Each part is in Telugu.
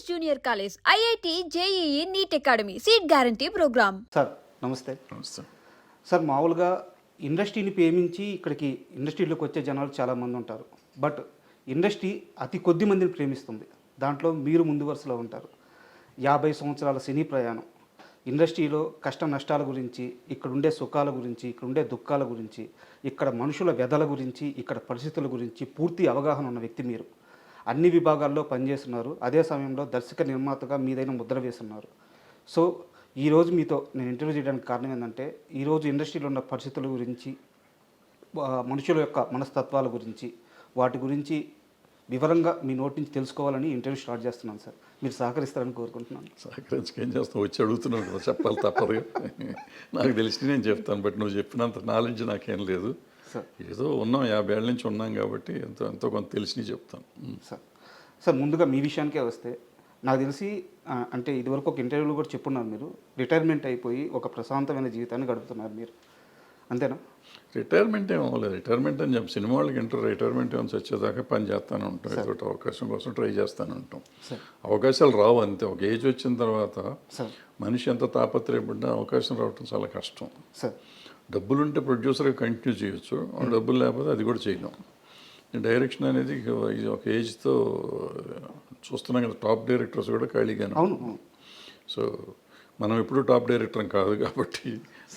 Junior college, IIT, JEE, NEET academy, seat guarantee program. Sir నమస్తే. నమస్తే. సార్ మామూలుగా ఇండస్ట్రీని ప్రేమించి ఇక్కడికి ఇండస్ట్రీలోకి వచ్చే జనాలు చాలామంది ఉంటారు. బట్ ఇండస్ట్రీ అతి కొద్ది మందిని ప్రేమిస్తుంది. దాంట్లో మీరు ముందు వరుసలో ఉంటారు. 50 సంవత్సరాల సినీ ప్రయాణం, ఇండస్ట్రీలో కష్ట నష్టాల గురించి, ఇక్కడ ఉండే సుఖాల గురించి, ఇక్కడ ఉండే దుఃఖాల గురించి, ఇక్కడ మనుషుల వ్యధల గురించి, ఇక్కడ పరిస్థితుల గురించి పూర్తి అవగాహన ఉన్న వ్యక్తి మీరు. అన్ని విభాగాల్లో పనిచేస్తున్నారు. అదే సమయంలో దర్శక నిర్మాతగా మీదైన ముద్ర వేస్తున్నారు. సో ఈరోజు మీతో నేను ఇంటర్వ్యూ చేయడానికి కారణం ఏంటంటే, ఈరోజు ఇండస్ట్రీలో ఉన్న పరిస్థితుల గురించి, మనుషుల యొక్క మనస్తత్వాల గురించి, వాటి గురించి వివరంగా మీ నోటి నుంచి తెలుసుకోవాలని ఇంటర్వ్యూ స్టార్ట్ చేస్తున్నాను సార్. మీరు సహకరిస్తారని కోరుకుంటున్నాను. సహకరించుకు ఏం చేస్తాం, వచ్చి అడుగుతున్నావు కదా, చెప్పాలి తప్పదు. నాకు తెలిసి నేను చెప్తాను, బట్ నువ్వు చెప్పినంత నాలెడ్జ్ నాకేం లేదు. ఏదో ఉన్నాం, 50 ఏళ్ళ నుంచి ఉన్నాం కాబట్టి ఎంతో కొంత తెలిసి చెప్తాను. సార్ ముందుగా మీ విషయానికే వస్తే, నాకు తెలిసి అంటే ఇదివరకు ఒక ఇంటర్వ్యూలో కూడా చెప్పున్నారు, మీరు రిటైర్మెంట్ అయిపోయి ఒక ప్రశాంతమైన జీవితాన్ని గడుపుతున్నారు మీరు, అంతేనా? రిటైర్మెంట్ ఏమో లేదు. రిటైర్మెంట్ అని చెప్పి సినిమా వాళ్ళకి రిటైర్మెంట్ ఏమైనా వచ్చేదాకా పని చేస్తానే ఉంటాం. ఏదో అవకాశం కోసం ట్రై చేస్తూనే ఉంటాం. అవకాశాలు రావు అంతే. ఒక ఏజ్ వచ్చిన తర్వాత మనిషి ఎంత తాపత్రయపడ్డా అవకాశం రావటం చాలా కష్టం. డబ్బులుంటే ప్రొడ్యూసర్గా కంటిన్యూ చేయొచ్చు, డబ్బులు లేకపోతే అది కూడా చేయలేం. డైరెక్షన్ అనేది ఒక ఏజ్తో చూస్తున్నాం కదా, టాప్ డైరెక్టర్స్ కూడా ఖాళీగానే. సో మనం ఎప్పుడు టాప్ డైరెక్టర్ కాదు కాబట్టి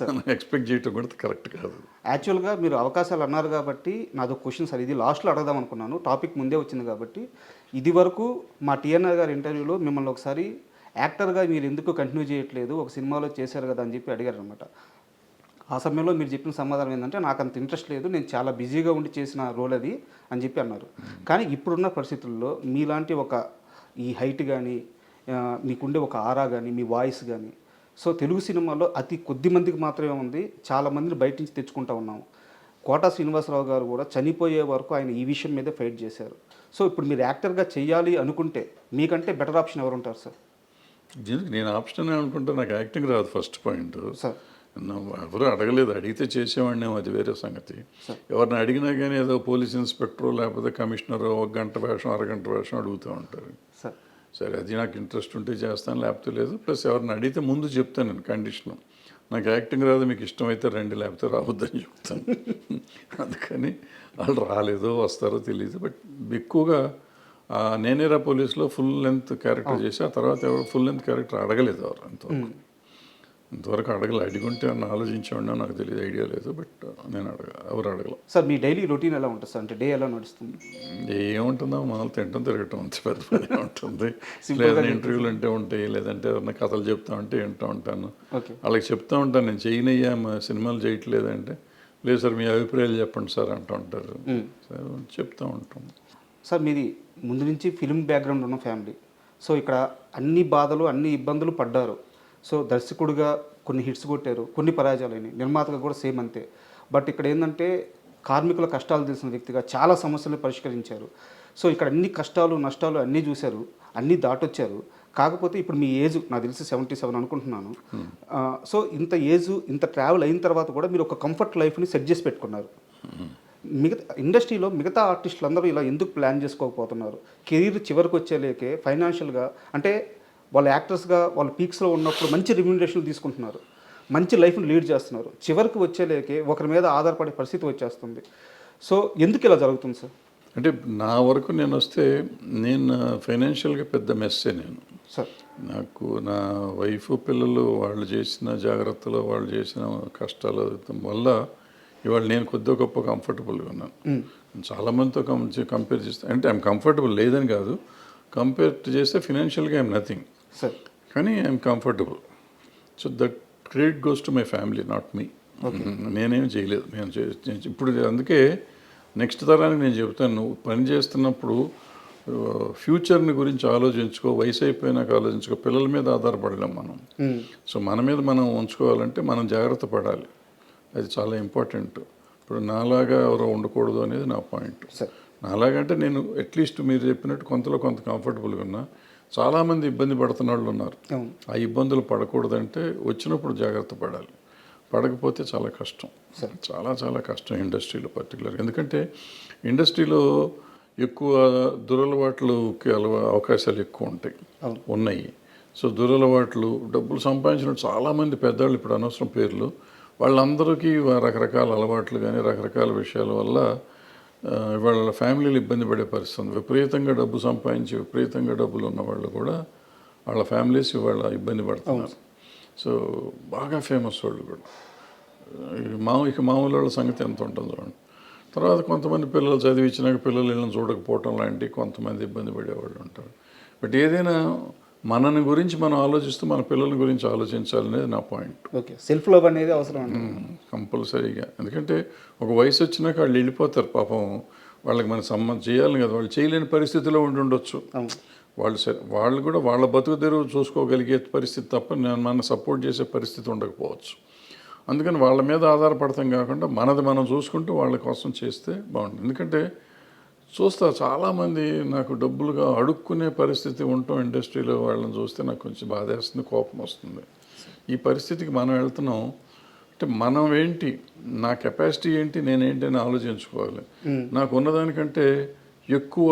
మనం ఎక్స్పెక్ట్ చేయటం కూడా కరెక్ట్ కాదు. యాక్చువల్గా మీరు అవకాశాలు అన్నారు కాబట్టి నాదో క్వశ్చన్ సార్, ఇది లాస్ట్లో అడగదాం అనుకున్నాను, టాపిక్ ముందే వచ్చింది కాబట్టి. ఇది వరకు మా టీఎన్ఆర్ గారి ఇంటర్వ్యూలో మిమ్మల్ని ఒకసారి యాక్టర్గా మీరు ఎందుకు కంటిన్యూ చేయట్లేదు, ఒక సినిమాలో చేశారు కదా అని చెప్పి అడిగారు అనమాట. ఆ సమయంలో మీరు చెప్పిన సమాధానం ఏంటంటే, నాకు అంత ఇంట్రెస్ట్ లేదు, నేను చాలా బిజీగా ఉండి చేసిన రోల్ అది అని చెప్పి అన్నారు. కానీ ఇప్పుడున్న పరిస్థితుల్లో మీలాంటి ఒక ఈ హైట్ కానీ, మీకుండే ఒక ఆరా కానీ, మీ వాయిస్ కానీ, సో తెలుగు సినిమాలో అతి కొద్ది మందికి మాత్రమే ఉంది, చాలామందిని బయట నుంచి తెచ్చుకుంటా ఉన్నాము. కోటా శ్రీనివాసరావు గారు కూడా చనిపోయే వరకు ఆయన ఈ విషయం మీదే ఫైట్ చేశారు. సో ఇప్పుడు మీరు యాక్టర్గా చేయాలి అనుకుంటే మీకంటే బెటర్ ఆప్షన్ ఎవరు ఉంటారు సార్? దీనికి నేను ఆప్షన్ అనుకుంటే నాకు యాక్టింగ్ రాదు, ఫస్ట్ పాయింట్. సార్ ఎవరు అడగలేదు, అడిగితే చేసేవాడినేమో, అది వేరే సంగతి. ఎవరిని అడిగినా కానీ ఏదో పోలీస్ ఇన్స్పెక్టరు లేకపోతే కమిషనరు 1 గంట వేషం 1/2 గంట వేషం అడుగుతూ ఉంటారు. సరే, అది నాకు ఇంట్రెస్ట్ ఉంటే చేస్తాను, లేకపోతే లేదు. ప్లస్ ఎవరిని అడిగితే ముందు చెప్తాను నేను కండిషన్, నాకు యాక్టింగ్ రాదు, మీకు ఇష్టమైతే రండి, లేకపోతే రావద్దని చెప్తాను. అందుకని వాళ్ళు రాలేదో వస్తారో తెలియదు. బట్ ఎక్కువగా నేనేరా పోలీసులో ఫుల్ లెంత్ క్యారెక్టర్ చేసి ఆ తర్వాత ఎవరు ఫుల్ లెంత్ క్యారెక్టర్ అడగలేదు. ఎవరు ఇంతవరకు అడగలేదు. అడిగుంటే అన్న ఆలోచించేవాడినా నాకు తెలియదు, ఐడియా లేదు. బట్ నేను ఎవరు అడగలేదు. సార్ మీ డైలీ రొటీన్ ఎలా ఉంటుంది సార్? అంటే డే ఎలా నడుస్తుంది? ఏముంటుందో మామూలు తింటాం తిరగటం అంత పెద్ద పని ఉంటుంది. లేదంటే ఇంటర్వ్యూలు అంటే ఉంటాయి, లేదంటే ఎవరన్నా కథలు చెప్తా ఉంటే వింటూ ఉంటాను. వాళ్ళకి చెప్తూ ఉంటాను, నేను చేయనయ్యా సినిమాలు చేయట్లేదంటే, లేదు సార్ మీ అభిప్రాయాలు చెప్పండి సార్ అంటూ ఉంటారు. చెప్తూ ఉంటాం. సార్ మీది ముందు నుంచి ఫిల్మ్ బ్యాక్గ్రౌండ్ ఉన్న ఫ్యామిలీ. సో ఇక్కడ అన్ని బాధలు అన్ని ఇబ్బందులు పడ్డారు. సో దర్శకుడిగా కొన్ని హిట్స్ కొట్టారు, కొన్ని పరాజయాలని, నిర్మాతగా కూడా సేమ్ అంతే. బట్ ఇక్కడ ఏంటంటే కార్మికుల కష్టాలు తెలిసిన వ్యక్తిగా చాలా సమస్యలు పరిష్కరించారు. సో ఇక్కడ అన్ని కష్టాలు నష్టాలు అన్నీ చూశారు, అన్నీ దాటొచ్చారు. కాకపోతే ఇప్పుడు మీ ఏజ్ నాకు తెలిసి 77 అనుకుంటున్నాను. సో ఇంత ఏజ్ ఇంత ట్రావెల్ అయిన తర్వాత కూడా మీరు ఒక కంఫర్ట్ లైఫ్ని సెట్ చేసి పెట్టుకున్నారు. ఇండస్ట్రీలో మిగతా ఆర్టిస్టులు అందరూ ఇలా ఎందుకు ప్లాన్ చేసుకోకపోతున్నారు? కెరీర్ చివరికి వచ్చేలేకే ఫైనాన్షియల్గా, అంటే వాళ్ళు యాక్టర్స్గా వాళ్ళు పీక్స్లో ఉన్నప్పుడు మంచి రెమ్యూనరేషన్ తీసుకుంటున్నారు, మంచి లైఫ్ని లీడ్ చేస్తున్నారు. చివరికి వచ్చేలేకే ఒకరి మీద ఆధారపడే పరిస్థితి వచ్చేస్తుంది. సో ఎందుకు ఇలా జరుగుతుంది సార్? అంటే నా వరకు నేను వస్తే, నేను ఫైనాన్షియల్గా పెద్ద మెస్సే నేను. సార్ నాకు నా వైఫ్ పిల్లలు వాళ్ళు చేసిన జాగ్రత్తలు, వాళ్ళు చేసిన కష్టాలు వల్ల ఇవాళ నేను కొద్దిగా గొప్ప కంఫర్టబుల్గా ఉన్నాను. చాలామందితో కంపేర్ చేస్తే, అంటే ఐఎమ్ కంఫర్టబుల్ లేదని కాదు, కంపేర్ చేస్తే ఫినాన్షియల్గా ఐఎమ్ నథింగ్. కానీ I'm comfortable. So that credit goes to my family, not me. నేనేం చేయలేదు. నేను ఇప్పుడు అందుకే నెక్స్ట్ తరానికి నేను చెప్తాను, నువ్వు పని చేస్తున్నప్పుడు ఫ్యూచర్ని గురించి ఆలోచించుకో, వయసు అయిపోయినాక ఆలోచించుకో. పిల్లల మీద ఆధారపడలేం మనం. సో మన మీద మనం ఉంచుకోవాలంటే మనం జాగ్రత్త పడాలి, అది చాలా ఇంపార్టెంట్. ఇప్పుడు నాలాగా ఎవరో ఉండకూడదు అనేది నా పాయింట్. నాలాగంటే నేను అట్లీస్ట్ మీరు చెప్పినట్టు కొంతలో కొంత కంఫర్టబుల్గా ఉన్నా. చాలామంది ఇబ్బంది పడుతున్న వాళ్ళు ఉన్నారు. ఆ ఇబ్బందులు పడకూడదంటే వచ్చినప్పుడు జాగ్రత్త పడాలి, పడకపోతే చాలా కష్టం, చాలా చాలా కష్టం ఇండస్ట్రీలో పర్టికులర్గా. ఎందుకంటే ఇండస్ట్రీలో ఎక్కువ దురలవాట్లుకి అవకాశాలు ఎక్కువ ఉంటాయి అవును. ఉన్నాయి. సో దురలవాట్లు డబ్బులు సంపాదించిన చాలామంది పెద్దవాళ్ళు, ఇప్పుడు అనవసరం పేర్లు, వాళ్ళందరికీ రకరకాల అలవాట్లు కానీ రకరకాల విషయాల వల్ల వాళ్ళ ఫ్యామిలీలు ఇబ్బంది పడే పరిస్థితి ఉంది. విపరీతంగా డబ్బు సంపాదించి విపరీతంగా డబ్బులు ఉన్న వాళ్ళు కూడా వాళ్ళ ఫ్యామిలీస్ ఇవాళ ఇబ్బంది పడుతున్నారు. సో బాగా ఫేమస్ వాళ్ళు కూడా ఇక మామూలు వాళ్ళ సంగతి ఎంత ఉంటుందో చూడండి. తర్వాత కొంతమంది పిల్లలు చదివించినాక పిల్లలు వీళ్ళని చూడకపోవటం లాంటి కొంతమంది ఇబ్బంది పడేవాళ్ళు ఉంటారు. బట్ ఏదైనా మనని గురించి మనం ఆలోచిస్తూ మన పిల్లల గురించి ఆలోచించాలనేది నా పాయింట్. ఓకే, సెల్ఫ్ లవ్ అనేది అవసరం అండి. కంపల్సరీగా. ఎందుకంటే ఒక వయసు వచ్చినాక వాళ్ళు వెళ్ళిపోతారు పాపం. వాళ్ళకి మన సంబంధం చేయాలి కదా, వాళ్ళు చేయలేని పరిస్థితిలో ఉండొచ్చు. వాళ్ళు కూడా వాళ్ళ బతుకు తెరువు చూసుకోగలిగే పరిస్థితి తప్ప మన సపోర్ట్ చేసే పరిస్థితి ఉండకపోవచ్చు. అందుకని వాళ్ళ మీద ఆధారపడతాం కాకుండా మనది మనం చూసుకుంటూ వాళ్ళ కోసం చేస్తే బాగుంటుంది. ఎందుకంటే చూస్తా చాలామంది నాకు డబ్బులుగా అడుక్కునే పరిస్థితి ఉండటం ఇండస్ట్రీలో వాళ్ళని చూస్తే నాకు కొంచెం బాధేస్తుంది, కోపం వస్తుంది. ఈ పరిస్థితికి మనం వెళ్తున్నాం అంటే మనం ఏంటి, నా కెపాసిటీ ఏంటి, నేనేంటి అని ఆలోచించుకోవాలి. నాకు ఉన్నదానికంటే ఎక్కువ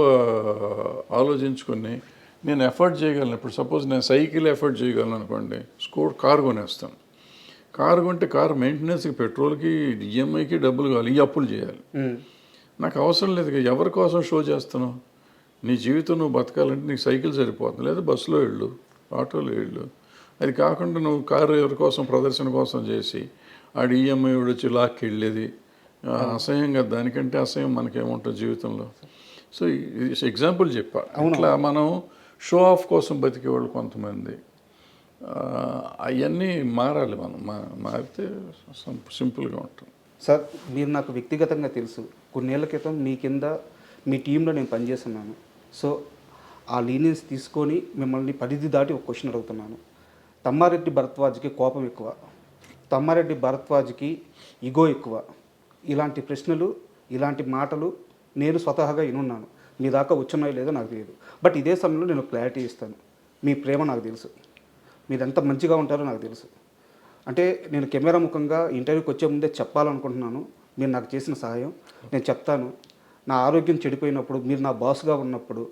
ఆలోచించుకొని నేను ఎఫర్ట్ చేయగలను. ఇప్పుడు సపోజ్ నేను సైకిల్ ఎఫర్ట్ చేయగలను అనుకోండి, కారు కొనేస్తాను. కారు కొంటే కారు మెయింటెనెన్స్కి, పెట్రోల్కి, ఈఎంఐకి డబ్బులు కావాలి, ఈ అప్పులు చేయాలి. నాకు అవసరం లేదు. ఎవరి కోసం షో చేస్తున్నావు? నీ జీవితం నువ్వు బతకాలంటే నీకు సైకిల్ సరిపోతుంది, లేదా బస్సులో వెళ్ళు, ఆటోలో వెళ్ళు. అది కాకుండా నువ్వు కారు ఎవరి కోసం, ప్రదర్శన కోసం చేసి ఆడు ఈఎంఐ వచ్చి లాక్కి వెళ్ళేది అసహ్యంగా. దానికంటే అసహ్యం మనకేముంటుంది జీవితంలో. సో ఎగ్జాంపుల్ చెప్పా. ఇట్లా మనం షో ఆఫ్ కోసం బతికేవాళ్ళు కొంతమంది. అవన్నీ మారాలి. మనం మారితే సింపుల్గా ఉంటుంది. సార్, మీరు నాకు వ్యక్తిగతంగా తెలుసు. కొన్నేళ్ల క్రితం మీ కింద మీ టీంలో నేను పనిచేస్తున్నాను. సో ఆ లీనియన్స్ తీసుకొని మిమ్మల్ని పరిధి దాటి ఒక క్వశ్చన్ అడుగుతున్నాను. తమ్మారెడ్డి భరద్వాజ్కి కోపం ఎక్కువ, తమ్మారెడ్డి భరద్వాజ్కి ఇగో ఎక్కువ. ఇలాంటి ప్రశ్నలు, ఇలాంటి మాటలు నేను స్వతహాగా వినున్నాను. మీ దాకా వచ్చున్నాయో లేదో నాకు తెలియదు. బట్ ఇదే సమయంలో నేను క్లారిటీ ఇస్తాను. మీ ప్రేమ నాకు తెలుసు, మీరు ఎంత మంచిగా ఉంటారో నాకు తెలుసు. అంటే నేను కెమెరా ముఖంగా ఇంటర్వ్యూకి వచ్చే ముందే చెప్పాలనుకుంటున్నాను. మీరు నాకు చేసిన సహాయం నేను చెప్తాను. నా ఆరోగ్యం చెడిపోయినప్పుడు, మీరు నా బాస్గా ఉన్నప్పుడు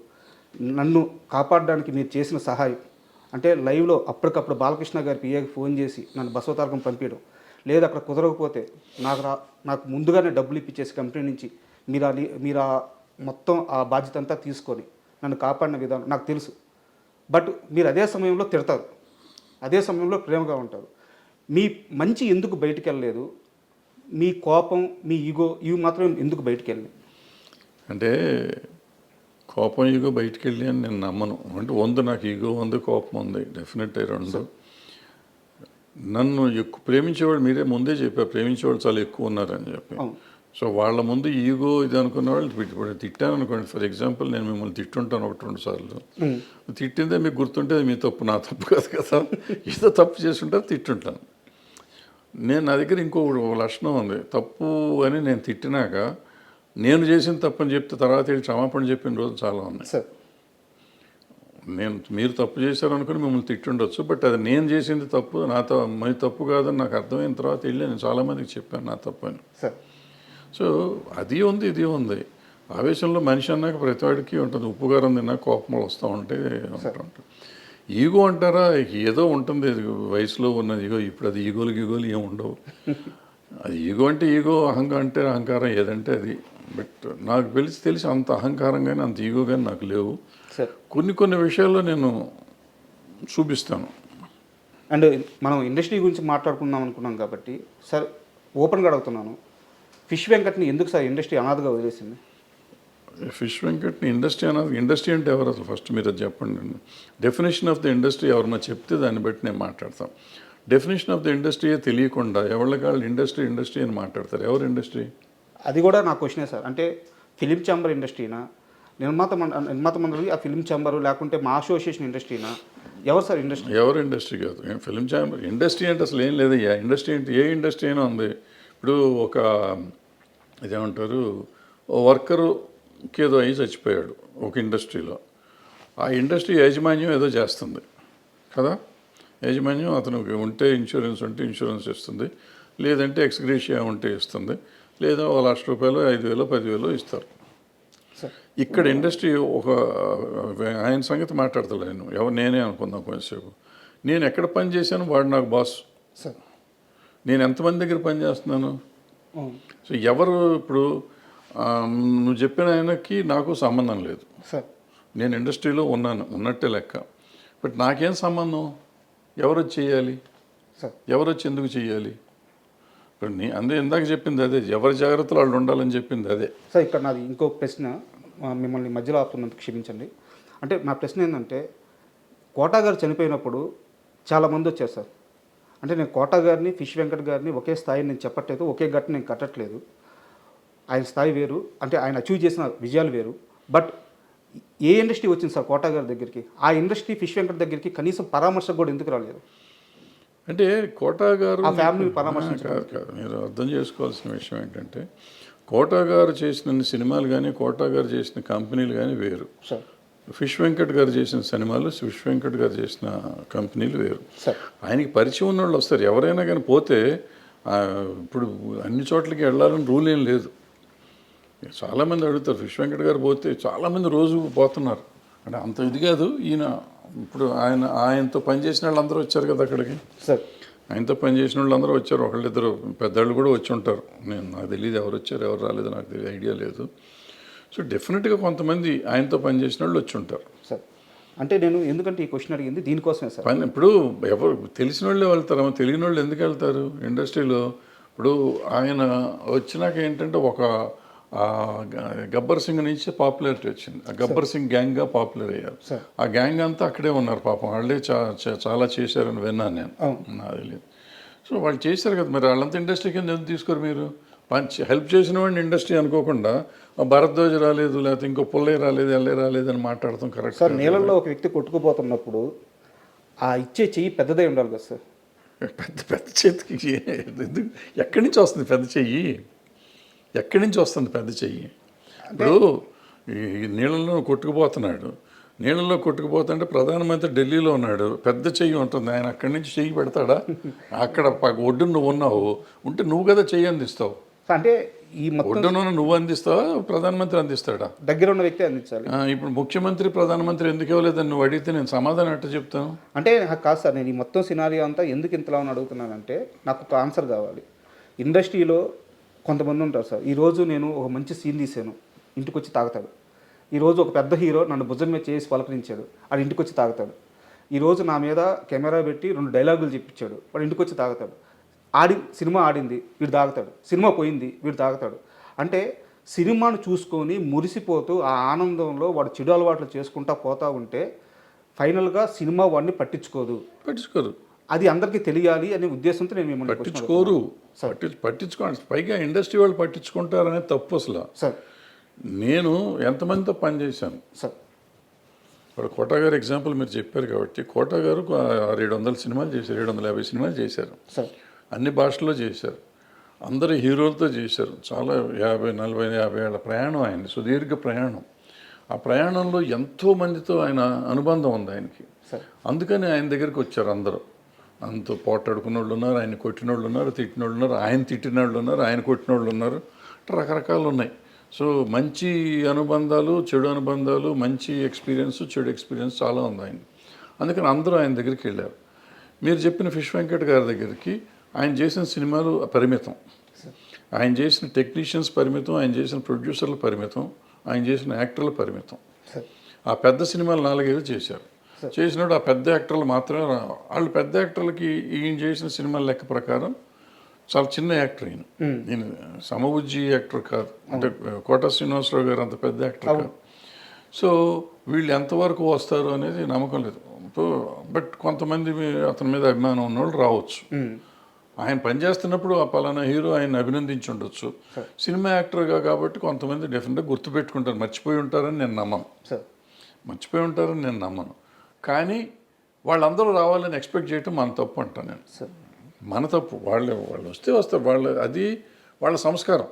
నన్ను కాపాడడానికి మీరు చేసిన సహాయం, అంటే లైవ్లో అప్పటికప్పుడు బాలకృష్ణ గారి పిఏకి ఫోన్ చేసి నన్ను బసవతారకం పంపించడం, లేదా అక్కడ కుదరకపోతే నాకు ముందుగానే డబ్బులు ఇప్పించేసి కంపెనీ నుంచి మీరు మొత్తం ఆ బాధ్యత అంతా తీసుకొని నన్ను కాపాడిన విధానం నాకు తెలుసు. బట్ మీరు అదే సమయంలో తిడతారు, అదే సమయంలో ప్రేమగా ఉంటారు. మీ మంచి ఎందుకు బయటికి వెళ్ళలేదు? మీ కోపం, మీ ఈగో ఇవి మాత్రం ఎందుకు బయటికి వెళ్ళినాయి? అంటే కోపం ఈగో బయటికి వెళ్ళి అని నేను నమ్మను. అంటే నాకు ఈగో ఉంది, కోపం ఉంది, డెఫినెట్ రెండు. నన్ను ఎక్కువ ప్రేమించేవాళ్ళు, మీరే ముందే చెప్పారు ప్రేమించేవాళ్ళు చాలా ఎక్కువ ఉన్నారని చెప్పి. సో వాళ్ళ ముందు ఈగో ఇది అనుకున్న వాళ్ళు ఇప్పుడు తిట్టాను అనుకోండి. ఫర్ ఎగ్జాంపుల్ నేను మిమ్మల్ని తిట్టుంటాను 1-2 సార్లు. తిట్టిందే మీకు గుర్తుంటే మీ తప్పు, నా తప్పు కాదు కదా. ఏదో తప్పు చేస్తుంటారు, తిట్టుంటాను. నా దగ్గర ఇంకో లక్షణం ఉంది. తప్పు అని నేను తిట్టినాక నేను చేసిన తప్పని చెప్తే తర్వాత వెళ్ళి క్షమాపణ చెప్పిన రోజు చాలా ఉన్నాయి. మీరు తప్పు చేశారనుకుని మిమ్మల్ని తిట్టుండొచ్చు, బట్ అది నేను చేసింది తప్పు, మీ తప్పు కాదని నాకు అర్థమైన తర్వాత వెళ్ళి నేను చాలామందికి చెప్పాను నా తప్పు అని. సో అది ఉంది, ఇది ఉంది. ఆవేశంలో మనిషి అన్నాక ప్రతివాడికి ఉంటుంది. ఉప్పు కారం తిన్నా కోపములు వస్తూ ఉంటాయి. ఈగో అంటారా, ఏదో ఉంటుంది వయసులో ఉన్నది ఈగో. ఇప్పుడు అది ఈగోలు ఏమి ఉండవు. అది ఈగో అంటే ఈగో, అహంకారం అంటే అహంకారం, ఏదంటే అది. బట్ నాకు తెలిసి అంత అహంకారం కానీ అంత ఈగో కానీ నాకు లేవు. కొన్ని విషయాల్లో నేను చూపిస్తాను. అండ్ మనం ఇండస్ట్రీ గురించి మాట్లాడుకుందాం అనుకున్నాం కాబట్టి సార్ ఓపెన్గా అడుగుతున్నాను, ఫిష్ వెంకట్ని ఎందుకు సార్ ఇండస్ట్రీ అనాథగా వదిలేసింది? ఫిష్ వెంకట్ని ఇండస్ట్రీ అంటే ఎవరు అసలు ఫస్ట్ మీరు అది చెప్పండి. డెఫినేషన్ ఆఫ్ ద ఇండస్ట్రీ ఎవరన్నా చెప్తే దాన్ని బట్టి నేను మాట్లాడతాం. డెఫినేషన్ ఆఫ్ ద ఇండస్ట్రీయే తెలియకుండా ఎవరికాళ్ళు ఇండస్ట్రీ అని మాట్లాడతారు. ఎవరు ఇండస్ట్రీ? అది కూడా నా క్వశ్చనే సార్. అంటే ఫిలిం ఛాంబర్ ఇండస్ట్రీనా, నిర్మాత మండలి, ఆ ఫిలిం ఛాంబరు, లేకుంటే మా అసోసియేషన్ ఇండస్ట్రీనా? ఎవరు సార్ ఇండస్ట్రీ? ఎవరు ఇండస్ట్రీ కాదు. ఫిలిం ఛాంబర్ ఇండస్ట్రీ అంటే అసలు ఏం లేదు. ఇండస్ట్రీ అంటే ఏ ఇండస్ట్రీ అయినా ఉంది. ఇప్పుడు ఒక ఇదేమంటారు, ఓ వర్కరుకి ఏదో అయ్యి చచ్చిపోయాడు ఒక ఇండస్ట్రీలో. ఆ ఇండస్ట్రీ యాజమాన్యం ఏదో చేస్తుంది కదా. యాజమాన్యం అతనికి ఉంటే ఇన్సూరెన్స్ ఉంటే ఇన్సూరెన్స్ ఇస్తుంది, లేదంటే ఎక్స్గ్రేషియా ఉంటే ఇస్తుంది, లేదా ₹1,00,000 5,000 10,000 ఇస్తారు. ఇక్కడ ఇండస్ట్రీ ఒక ఆయన సంగతి మాట్లాడతలేను నేనే అనుకుందాం కొంచెంసేపు. నేను ఎక్కడ పని చేశాను వాడు నాకు బాస్. సార్ నేను ఎంతమంది దగ్గర పని చేస్తున్నాను. సో ఎవరు ఇప్పుడు నువ్వు చెప్పిన ఆయనకి నాకు సంబంధం లేదు. సార్ నేను ఇండస్ట్రీలో ఉన్నట్టే లెక్క. బట్ నాకేం సంబంధం, ఎవరు వచ్చి చేయాలి, సార్ ఎవరు వచ్చి ఎందుకు చేయాలి. ఇప్పుడు అందే ఇందాక చెప్పింది అదే, ఎవరి జాగ్రత్తలు వాళ్ళు ఉండాలని చెప్పింది అదే. సార్ ఇక్కడ నాది ఇంకో ప్రశ్న, మిమ్మల్ని మధ్యలో ఆపుతున్నందుకు క్షమించండి. అంటే నా ప్రశ్న ఏంటంటే, కోటా గారు చనిపోయినప్పుడు చాలామంది వచ్చారు సార్. అంటే నేను కోటా గారిని, ఫిష్ వెంకట్ గారిని ఒకే స్థాయి నేను చెప్పట్లేదు, ఒకే గట్టు నేను కట్టట్లేదు. ఆయన స్థాయి వేరు, అంటే ఆయన అచీవ్ చేసిన విజయాలు వేరు. బట్ ఏ ఇండస్ట్రీ వచ్చింది సార్ కోటా గారి దగ్గరికి, ఆ ఇండస్ట్రీ ఫిష్ వెంకట్ దగ్గరికి కనీసం పరామర్శకు కూడా ఎందుకు రాలేదు? అంటే కోటా గారు ఆ ఫ్యామిలీ పరామర్శించారు. కాదు, మీరు అర్థం చేసుకోవాల్సిన విషయం ఏంటంటే, కోటా గారు చేసిన సినిమాలు కానీ, కోటా గారు చేసిన కంపెనీలు కానీ వేరు. సార్ ఫిష్ వెంకట్ గారు చేసిన సినిమాలు, ఫిష్ వెంకట్ గారు చేసిన కంపెనీలు వేరు. సార్ ఆయనకి పరిచయం ఉన్న వాళ్ళు వస్తారు. ఎవరైనా కానీ పోతే ఇప్పుడు అన్ని చోట్లకి వెళ్ళాలని రూల్ ఏం లేదు. చాలామంది అడుగుతారు, ఫిష్ వెంకట్ గారు పోతే చాలామంది రోజు పోతున్నారు. అంటే అంత ఇది కాదు. ఈయన ఇప్పుడు ఆయనతో పనిచేసిన వాళ్ళు అందరూ వచ్చారు కదా అక్కడికి. సార్ ఆయనతో పనిచేసిన వాళ్ళు అందరూ వచ్చారు. ఒకళ్ళిద్దరు పెద్దవాళ్ళు కూడా వచ్చి ఉంటారు. నాకు తెలియదు ఎవరు వచ్చారు ఎవరు రాలేదు, నాకు తెలియదు, ఐడియా లేదు. సో డెఫినెట్గా కొంతమంది ఆయనతో పనిచేసిన వాళ్ళు వచ్చి ఉంటారు. సార్ అంటే నేను ఎందుకంటే ఈ క్వశ్చన్ అడిగింది దీనికోసమే సార్. ఇప్పుడు ఎవరు తెలిసిన వాళ్ళే వెళ్తారు, తెలియని వాళ్ళు ఎందుకు వెళ్తారు ఇండస్ట్రీలో. ఇప్పుడు ఆయన వచ్చినాక ఏంటంటే ఒక గబ్బర్ సింగ్ నుంచి పాపులారిటీ వచ్చింది. ఆ గబ్బర్ సింగ్ గ్యాంగ్గా పాపులర్ అయ్యారు. ఆ గ్యాంగ్ అంతా అక్కడే ఉన్నారు పాపం. వాళ్ళే చాలా చేశారని విన్నాను నేను, నాకు తెలియదు. సో వాళ్ళు చేశారు కదా, మరి వాళ్ళంతా ఇండస్ట్రీ కింద ఎందుకు తీసుకోరు మీరు? హెల్ప్ చేసిన వాడిని ఇండస్ట్రీ అనుకోకుండా భరద్వాజ్ రాలేదు, లేకపోతే ఇంకో పుల్లయ్య రాలేదు, ఎల్లే రాలేదు అని మాట్లాడతాం కరెక్ట్ సార్. నీళ్ళల్లో ఒక వ్యక్తి కొట్టుకుపోతున్నప్పుడు ఆ ఇచ్చే చెయ్యి పెద్దదై ఉండాలి కదా సార్. పెద్ద చేతికి ఎందుకు, ఎక్కడి నుంచి వస్తుంది పెద్ద చెయ్యి? ఎక్కడి నుంచి వస్తుంది పెద్ద చెయ్యి? ఇప్పుడు ఈ నీళ్ళల్లో కొట్టుకుపోతున్నాడు, నీళ్ళల్లో కొట్టుకుపోతుంటే ప్రధానమంత్రి ఢిల్లీలో ఉన్నాడు, పెద్ద చెయ్యి ఉంటుంది. ఆయన అక్కడి నుంచి చెయ్యి పెడతాడా? అక్కడ ఒడ్డున నువ్వు ఉన్నావు, ఉంటే నువ్వు కదా చెయ్యి అందిస్తావు. అంటే ఈ ఒడ్డున నువ్వు అందిస్తావా, ప్రధానమంత్రి అందిస్తాడా? దగ్గర ఉన్న వ్యక్తి అందించాలి. ఇప్పుడు ముఖ్యమంత్రి ప్రధానమంత్రి ఎందుకు ఇవ్వలేదని నువ్వు అడిగితే నేను సమాధానం ఎట్లా చెప్తాను? అంటే కాదు సార్, నేను ఈ మొత్తం సినారియో అంతా ఎందుకు ఇంతలా అని అడుగుతున్నానంటే, నాకు ఒక ఆన్సర్ కావాలి. ఇండస్ట్రీలో కొంతమంది ఉంటారు సార్. ఈరోజు నేను ఒక మంచి సీన్ తీసాను, ఇంటికి వచ్చి తాగుతాడు. ఈరోజు ఒక పెద్ద హీరో నన్ను భుజం మీద చేసి పలకరించాడు, వాడు ఇంటికి వచ్చి తాగుతాడు. ఈరోజు నా మీద కెమెరా పెట్టి 2 డైలాగులు చెప్పించాడు, వాడు ఇంటికి వచ్చి తాగుతాడు. సినిమా ఆడింది, వీడు తాగుతాడు. సినిమా పోయింది, వీడు తాగుతాడు. అంటే సినిమాను చూసుకొని మురిసిపోతూ ఆ ఆనందంలో వాడు చెడు అలవాట్లు చేసుకుంటా పోతూ ఉంటే ఫైనల్గా సినిమా వాడిని పట్టించుకోరు. అది అందరికీ తెలియాలి అనే ఉద్దేశంతో నేను మిమ్మల్ని పట్టించుకోరు. పట్టించుకోండి, పైగా ఇండస్ట్రీ వాళ్ళు పట్టించుకుంటారనే తప్పు అసలు. సార్ నేను ఎంతమందితో పనిచేశాను సార్. ఇప్పుడు కోటా గారు ఎగ్జాంపుల్ మీరు చెప్పారు కాబట్టి, కోటా గారు 700 సినిమాలు చేశారు, 750 సినిమాలు చేశారు. సార్ అన్ని భాషల్లో చేశారు, అందరు హీరోలతో చేశారు. చాలా 50, 40, 50 ఏళ్ళ ప్రయాణం ఆయన, సుదీర్ఘ ప్రయాణం. ఆ ప్రయాణంలో ఎంతోమందితో ఆయన అనుబంధం ఉంది ఆయనకి. అందుకని ఆయన దగ్గరికి వచ్చారు అందరూ. అంత పోటాడుకున్న వాళ్ళు ఉన్నారు, ఆయన కొట్టిన వాళ్ళు ఉన్నారు, తిట్టిన వాళ్ళు ఉన్నారు, ఆయన తిట్టిన వాళ్ళు ఉన్నారు, ఆయన కొట్టిన వాళ్ళు ఉన్నారు, రకరకాలు ఉన్నాయి. సో మంచి అనుబంధాలు, చెడు అనుబంధాలు, మంచి ఎక్స్పీరియన్స్, చెడు ఎక్స్పీరియన్స్ చాలా ఉంది ఆయన. అందుకని అందరూ ఆయన దగ్గరికి వెళ్ళారు. మీరు చెప్పిన ఫిష్ వెంకట్ గారి దగ్గరికి ఆయన చేసిన సినిమాలు పరిమితం, ఆయన చేసిన టెక్నీషియన్స్ పరిమితం, ఆయన చేసిన ప్రొడ్యూసర్లు పరిమితం, ఆయన చేసిన యాక్టర్లు పరిమితం. ఆ పెద్ద సినిమాలు 4-5 చేశారు. చేసినప్పుడు ఆ పెద్ద యాక్టర్లు మాత్రమే వాళ్ళు పెద్ద యాక్టర్లకి ఈయన చేసిన సినిమాల లెక్క ప్రకారం చాలా చిన్న యాక్టర్ ఈయన. నేను సమబుజ్జి యాక్టర్ కాదు, అంటే కోట శ్రీనివాసరావు గారు అంత పెద్ద యాక్టర్ కాదు. సో వీళ్ళు ఎంతవరకు వస్తారు అనేది నమ్మకం లేదు. బట్ కొంతమంది అతని మీద అభిమానం ఉన్నవాళ్ళు రావచ్చు. ఆయన పనిచేస్తున్నప్పుడు ఆ పలానా హీరో ఆయన అభినందించి ఉండొచ్చు. సినిమా యాక్టర్గా కాబట్టి కొంతమంది డెఫినెట్గా గుర్తుపెట్టుకుంటారు. మర్చిపోయి ఉంటారని నేను నమ్మను. కానీ వాళ్ళందరూ రావాలని ఎక్స్పెక్ట్ చేయటం మన తప్పు అంటాను నేను. మన తప్పు. వాళ్ళు వస్తారు, అది వాళ్ళ సంస్కారం.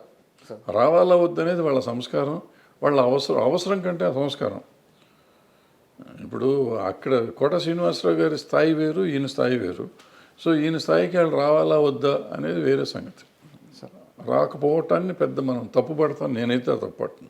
రావాలా వద్దనేది వాళ్ళ సంస్కారం, వాళ్ళ అవసరం కంటే ఆ సంస్కారం. ఇప్పుడు అక్కడ కోట శ్రీనివాసరావు గారి స్థాయి వేరు, ఈయన స్థాయి వేరు. సో ఈయన స్థాయికి వాళ్ళు రావాలా వద్దా అనేది వేరే సంగతి. రాకపోవటాన్ని పెద్ద మనం తప్పు పడతాం, నేనైతే తప్పు పడుతున్నాను.